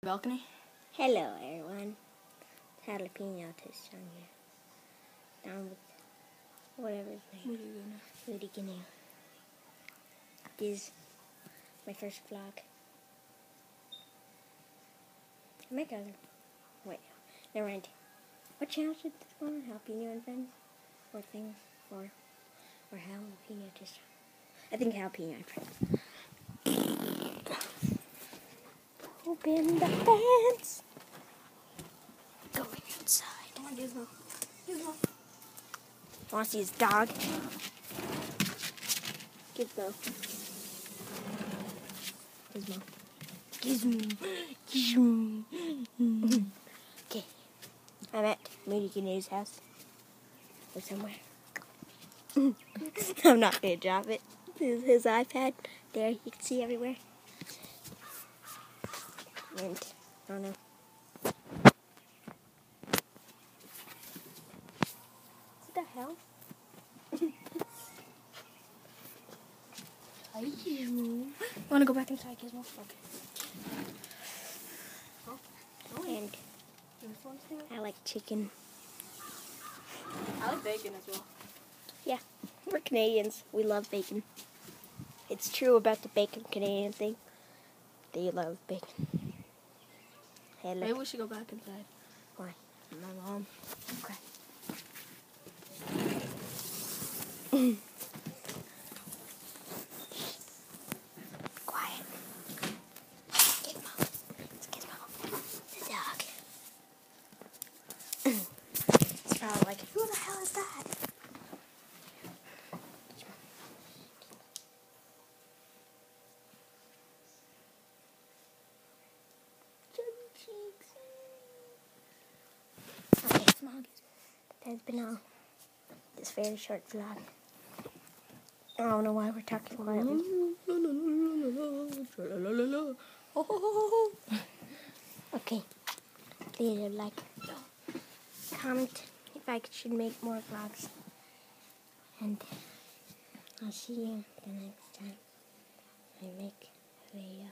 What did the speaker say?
Balcony. Hello everyone, Jalapeno Toast on here. Down with whatever his name. Moody Canoe. This is my first vlog. My cousin. Wait, never mind. What channel should this go on? Jalapeno and Friends? Or things? Or Jalapeno Toast? I think Jalapeno and Friends. Open the fence. Going inside. Come on, Gizmo. Gizmo. Want to see his dog? Gizmo. Gizmo. Gizmo. Gizmo. Okay. I'm at Moody Canoe's house. Or somewhere. I'm not going to drop it. His iPad. There, you can see everywhere. And, I don't know. What the hell? Hi, Gizmo. You want to go back inside, Gizmo? Okay. And I like chicken. I like bacon as well. Yeah, we're Canadians. We love bacon. It's true about the bacon Canadian thing. They love bacon. Hey, Maybe look. we should go back inside. Why? My mom. Okay. Quiet. Gizmo. It's Gizmo. The dog. It's probably like, who the hell is that? Chubby cheeks. Okay, that's been all this very short vlog. I don't know why we're talking quietly. Okay, please like, comment if I should make more vlogs, and I'll see you the next time I make a video.